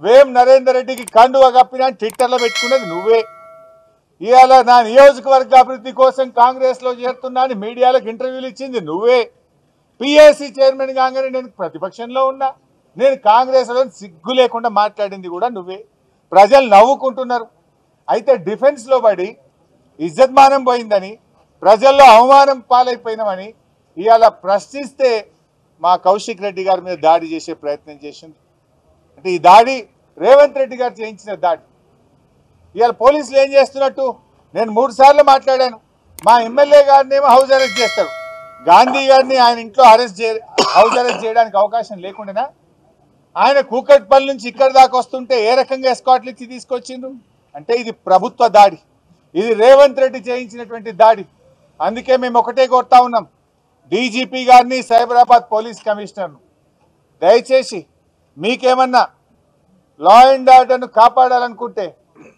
వేం నరేందర్ రెడ్డికి కండువ కప్పినా ట్విట్టర్లో పెట్టుకున్నది నువ్వే. ఇవాళ నా నియోజకవర్గ అభివృద్ధి కోసం కాంగ్రెస్లో చేరుతున్నా అని మీడియాలకు ఇంటర్వ్యూలు ఇచ్చింది నువ్వే. పిఎస్సి చైర్మన్ కాగానే నేను ప్రతిపక్షంలో ఉన్నా, నేను కాంగ్రెస్లో సిగ్గు లేకుండా మాట్లాడింది కూడా నువ్వే. ప్రజలు నవ్వుకుంటున్నారు. అయితే డిఫెన్స్లో పడి ఇజ్జత్మానం పోయిందని, ప్రజల్లో అవమానం పాలైపోయినామని ఇవాళ ప్రశ్నిస్తే మా కౌశిక్ రెడ్డి గారి మీద దాడి చేసే ప్రయత్నం చేసింది. అంటే ఈ దాడి రేవంత్ రెడ్డి గారు చేయించిన దాడి. ఇవాళ పోలీసులు ఏం చేస్తున్నట్టు నేను 3 సార్లు మాట్లాడాను. మా ఎమ్మెల్యే గారిని ఏమో హౌస్ అరెస్ట్ చేస్తారు, గాంధీ గారిని ఆయన ఇంట్లో హౌస్ అరెస్ట్ చేయడానికి అవకాశం లేకుండా ఆయన కూకట్పల్లి నుంచి ఇక్కడ దాకా వస్తుంటే ఏ రకంగా ఎస్కాట్లు ఇచ్చి తీసుకొచ్చిండ్రు అంటే ఇది ప్రభుత్వ దాడి, ఇది రేవంత్ రెడ్డి చేయించినటువంటి దాడి. అందుకే మేము ఒకటే కోరుతా ఉన్నాం, డీజీపీ గారిని, సైబరాబాద్ పోలీస్ కమిషనర్ను, దయచేసి మీకేమన్నా లా అండ్ ఆర్డర్ను కాపాడాలనుకుంటే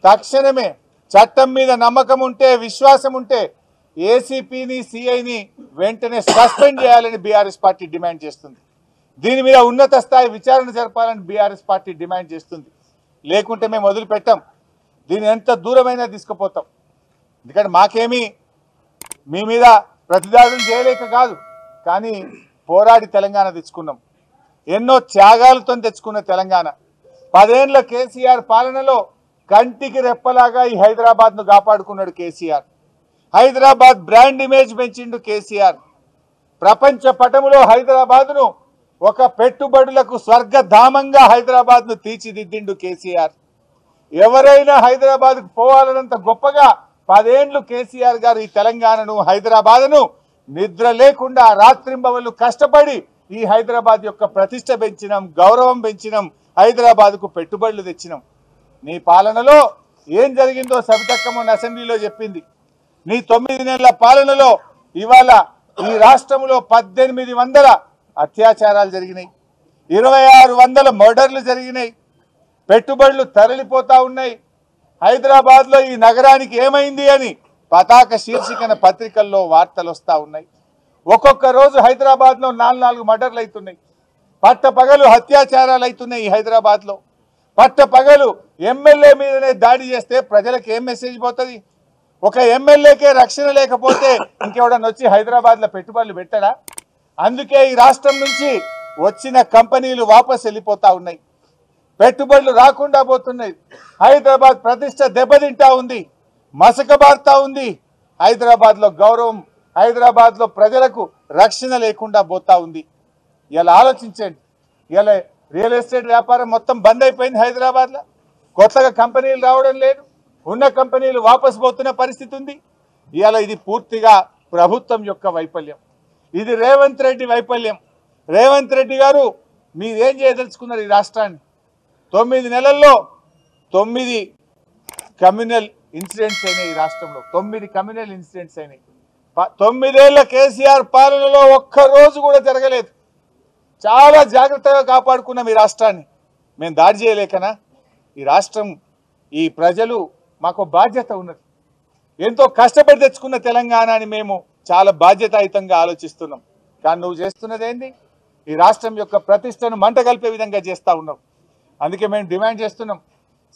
తక్షణమే చట్టం మీద నమ్మకం ఉంటే, విశ్వాసం ఉంటే ఏసీపీని, సిఐని వెంటనే సస్పెండ్ చేయాలని బీఆర్ఎస్ పార్టీ డిమాండ్ చేస్తుంది. దీని మీద ఉన్నత స్థాయి విచారణ జరపాలని బీఆర్ఎస్ పార్టీ డిమాండ్ చేస్తుంది. లేకుంటే మేము వదిలిపెట్టాం, దీన్ని ఎంత దూరమైనా తీసుకుపోతాం. ఎందుకంటే మాకేమీ మీ మీద ప్రతిదాడులు చేయలేక కాదు, కానీ పోరాడి తెలంగాణ తెచ్చుకున్నాం. ఎన్నో త్యాగాలతో తెచ్చుకున్న తెలంగాణ. 10 ఏళ్ల కేసీఆర్ పాలనలో కంటికి రెప్పలాగా ఈ హైదరాబాద్ను కాపాడుకున్నాడు కేసీఆర్. హైదరాబాద్ బ్రాండ్ ఇమేజ్ పెంచిండు కేసీఆర్. ప్రపంచ పటములో హైదరాబాద్ను ఒక పెట్టుబడులకు స్వర్గధామంగా హైదరాబాద్ను తీర్చిదిద్దిండు కేసీఆర్. ఎవరైనా హైదరాబాద్కు పోవాలన్నంత గొప్పగా 10 ఏళ్లు కేసీఆర్ గారు ఈ తెలంగాణను, హైదరాబాద్ను నిద్ర లేకుండా రాత్రింబవళ్ళు కష్టపడి ఈ హైదరాబాద్ యొక్క ప్రతిష్ట పెంచినాం, గౌరవం పెంచినాం, హైదరాబాద్కు పెట్టుబడులు తెచ్చినాం. నీ పాలనలో ఏం జరిగిందో సబితక్క మొన్న అసెంబ్లీలో చెప్పింది. నీ 9 నెలల పాలనలో ఇవాళ ఈ రాష్ట్రంలో 1800 అత్యాచారాలు జరిగినాయి, 2600 మర్డర్లు జరిగినాయి, పెట్టుబడులు తరలిపోతా ఉన్నాయి. హైదరాబాద్లో ఈ నగరానికి ఏమైంది అని పతాక శీర్షికన పత్రికల్లో వార్తలు వస్తూ ఉన్నాయి. ఒక్కొక్క రోజు హైదరాబాద్లో 4 మర్డర్లు అవుతున్నాయి, పట్టపగలు అత్యాచారాలు అవుతున్నాయి. ఈ హైదరాబాద్లో పట్టపగలు ఎమ్మెల్యే మీదనే దాడి చేస్తే ప్రజలకు ఏం మెసేజ్ పోతుంది? ఒక ఎమ్మెల్యేకే రక్షణ లేకపోతే ఇంకెవడన్నా వచ్చి హైదరాబాద్లో పెట్టుబడులు పెట్టడా? అందుకే ఈ రాష్ట్రం నుంచి వచ్చిన కంపెనీలు వాపస్ వెళ్ళిపోతా ఉన్నాయి, పెట్టుబడులు రాకుండా పోతున్నాయి. హైదరాబాద్ ప్రతిష్ట దెబ్బతింటా ఉంది, మసకబారుతా ఉంది. హైదరాబాద్లో గౌరవం, హైదరాబాద్లో ప్రజలకు రక్షణ లేకుండా పోతా ఉంది. ఇలా ఆలోచించండి. ఇలా రియల్ ఎస్టేట్ వ్యాపారం మొత్తం బంద్ అయిపోయింది హైదరాబాద్లో. కొత్తగా కంపెనీలు రావడం లేదు, ఉన్న కంపెనీలు వాపసు పోతున్న పరిస్థితి ఉంది. ఇలా ఇది పూర్తిగా ప్రభుత్వం యొక్క వైఫల్యం, ఇది రేవంత్ రెడ్డి వైఫల్యం. రేవంత్ రెడ్డి గారు మీరేం చేయదలుచుకున్నారు? ఈ రాష్ట్రాన్ని 9 నెలల్లో 9 కమ్యూనల్ ఇన్సిడెంట్స్ అయినాయి. ఈ రాష్ట్రంలో 9 కమ్యూనల్ ఇన్సిడెంట్స్ అయినాయి. 9 ఏళ్ల కేసీఆర్ పాలనలో ఒక్కరోజు కూడా జరగలేదు. చాలా జాగ్రత్తగా కాపాడుకున్నాం ఈ రాష్ట్రాన్ని. మేము దాడి చేయలేకనా? ఈ రాష్ట్రం, ఈ ప్రజలు మాకు బాధ్యత ఉన్నది. ఎంతో కష్టపడి తెచ్చుకున్న తెలంగాణ అని మేము చాలా బాధ్యతాయుతంగా ఆలోచిస్తున్నాం. కానీ నువ్వు చేస్తున్నది ఏంది? ఈ రాష్ట్రం యొక్క ప్రతిష్టను మంట కలిపే విధంగా చేస్తూ ఉన్నావు. అందుకే మేము డిమాండ్ చేస్తున్నాం,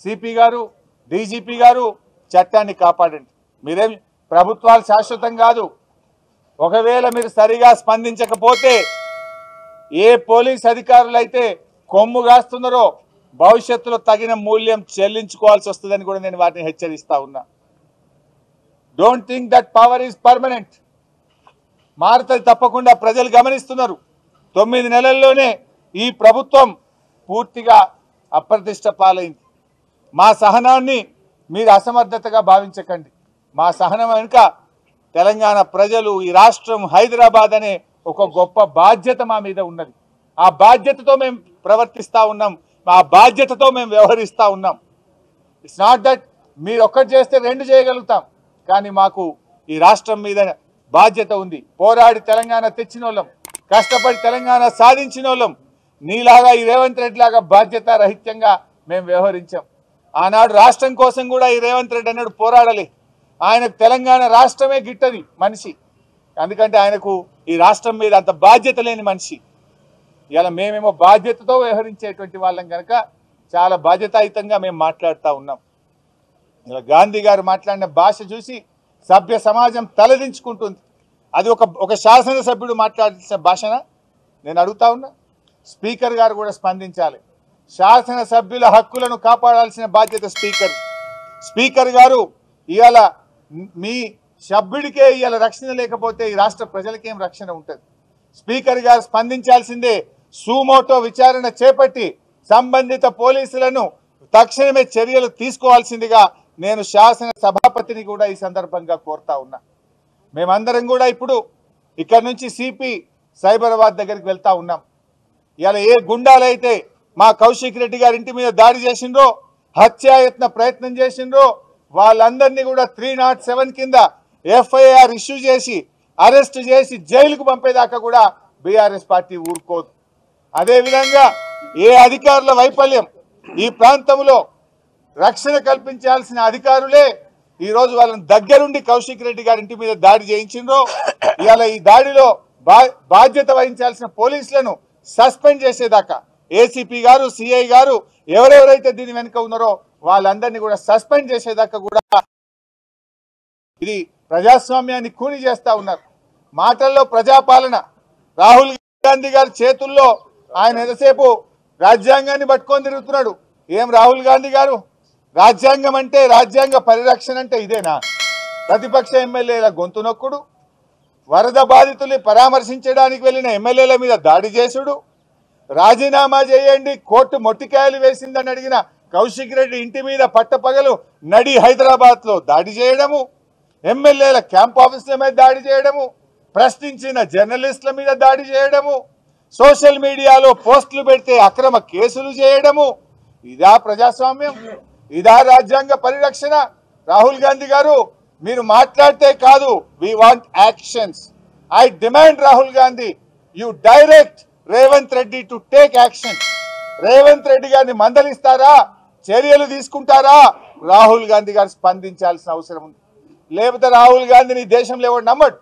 సిపి గారు, డీజీపీ గారు చట్టాన్ని కాపాడండి. మీరేం ప్రభుత్వాలు శాశ్వతం కాదు. ఒకవేళ మీరు సరిగా స్పందించకపోతే ఏ పోలీస్ అధికారులు అయితే కొమ్ము కాస్తున్నారో భవిష్యత్తులో తగిన మూల్యం చెల్లించుకోవాల్సి వస్తుందని కూడా నేను వారిని హెచ్చరిస్తా ఉన్నా. Don't think that power is permanent. మారుతుంది తప్పకుండా, ప్రజలు గమనిస్తున్నారు. 9 నెలల్లోనే ఈ ప్రభుత్వం పూర్తిగా అప్రతిష్ట పాలైంది. మా సహనాన్ని మీరు అసమర్థతగా భావించకండి. మా సహనం వెనుక తెలంగాణ ప్రజలు, ఈ రాష్ట్రం, హైదరాబాద్ అనే ఒక గొప్ప బాధ్యత మా మీద ఉన్నది. ఆ బాధ్యతతో మేము ప్రవర్తిస్తూ ఉన్నాం, ఆ బాధ్యతతో మేము వ్యవహరిస్తూ ఉన్నాం. ఇట్స్ నాట్ దట్ మీరు ఒక్కటి చేస్తే 2 చేయగలుగుతాం, కానీ మాకు ఈ రాష్ట్రం మీద బాధ్యత ఉంది. పోరాడి తెలంగాణ తెచ్చిన వాళ్ళం, కష్టపడి తెలంగాణ సాధించిన వాళ్ళం. నీలాగా ఈ రేవంత్ రెడ్డి లాగా బాధ్యత రహిత్యంగా మేము వ్యవహరించాం. ఆనాడు రాష్ట్రం కోసం కూడా ఈ రేవంత్ రెడ్డి అన్నాడు పోరాడాలి. ఆయనకు తెలంగాణ రాష్ట్రమే గిట్టది మనిషి, ఎందుకంటే ఆయనకు ఈ రాష్ట్రం మీద అంత బాధ్యత లేని మనిషి. ఇలా మేమేమో బాధ్యతతో వ్యవహరించేటువంటి వాళ్ళం కనుక చాలా బాధ్యతాయుతంగా మేము మాట్లాడుతూ ఉన్నాం. ఇలా గాంధీ గారు మాట్లాడిన భాష చూసి సభ్య సమాజం తలదించుకుంటుంది. అది ఒక శాసనసభ్యుడు మాట్లాడాల్సిన భాషన నేను అడుగుతా ఉన్నా. స్పీకర్ గారు కూడా స్పందించాలి. శాసనసభ్యుల హక్కులను కాపాడాల్సిన బాధ్యత స్పీకర్ గారు. ఇవాళ మీ సభ్యుడికే ఇవాళ రక్షణ లేకపోతే ఈ రాష్ట్ర ప్రజలకేం రక్షణ ఉంటుంది? స్పీకర్ గారు స్పందించాల్సిందే. సుమోటో విచారణ చేపట్టి సంబంధిత పోలీసులను తక్షణమే చర్యలు తీసుకోవాల్సిందిగా నేను శాసన సభాపతిని కూడా ఈ సందర్భంగా కోరుతా ఉన్నా. మేమందరం కూడా ఇప్పుడు ఇక్కడ నుంచి సిపి సైబరాబాద్ దగ్గరికి వెళ్తా ఉన్నాం. ఇలా ఏ గుండాలైతే మా కౌశిక్ రెడ్డి గారి ఇంటి మీద దాడి చేసిండ్రో, హత్యాయత్న ప్రయత్నం చేసిండ్రో వాళ్ళందరినీ కూడా 307 కింద ఎఫ్ఐఆర్ ఇష్యూ చేసి అరెస్ట్ చేసి జైలుకు పంపేదాకా కూడా బీఆర్ఎస్ పార్టీ ఊరుకోదు. అదేవిధంగా ఏ అధికారుల వైఫల్యం, ఈ ప్రాంతంలో రక్షణ కల్పించాల్సిన అధికారులే ఈరోజు వాళ్ళని దగ్గరుండి కౌశిక్ రెడ్డి గారి ఇంటి మీద దాడి చేయించిండ్రో, ఇవాళ ఈ దాడిలో బాధ్యత వహించాల్సిన పోలీసులను సస్పెండ్ చేసేదాకా ఏసీపీ గారు, సిఐ గారు ఎవరెవరైతే దీని వెనుక ఉన్నారో వాళ్ళందరినీ కూడా సస్పెండ్ చేసేదాకా కూడా ఇది ప్రజాస్వామ్యాన్ని కూని చేస్తా ఉన్నారు. మాటల్లో ప్రజాపాలన. రాహుల్ గాంధీ గారి చేతుల్లో ఆయన ఎంతసేపు రాజ్యాంగాన్ని పట్టుకొని తిరుగుతున్నాడు. ఏం రాహుల్ గాంధీ గారు, రాజ్యాంగం అంటే, రాజ్యాంగ పరిరక్షణ అంటే ఇదేనా? ప్రతిపక్ష ఎమ్మెల్యేల గొంతు నొక్కుడు, వరద బాధితుల్ని పరామర్శించడానికి వెళ్ళిన ఎమ్మెల్యేల మీద దాడి చేసుడు, రాజీనామా చేయండి కోర్టు మొట్టికాయలు వేసిందని అడిగిన కౌశిక్ రెడ్డి ఇంటి మీద పట్టపగలు నడి హైదరాబాద్లో దాడి చేయడము, ఎమ్మెల్యేల క్యాంప్ ఆఫీసుల మీద దాడి చేయడము, ప్రశ్నించిన జర్నలిస్టుల మీద దాడి చేయడము, సోషల్ మీడియాలో పోస్టులు పెడితే అక్రమ కేసులు చేయడము. ఇదా ప్రజాస్వామ్యం? ఇదా రాజ్యాంగ పరిరక్షణ? రాహుల్ గాంధీ గారు, మీరు మాట్లాడితే కాదు, we want actions. I demand Rahul Gandhi, you direct Revanth Reddy to take action. Revanth Reddy గారిని మందలిస్తారా? చర్యలు తీసుకుంటారా? రాహుల్ గాంధీ గారు స్పందించాల్సిన అవసరం ఉంది. లేకపోతే రాహుల్ గాంధీని దేశంలో ఎవరు నమ్మడు.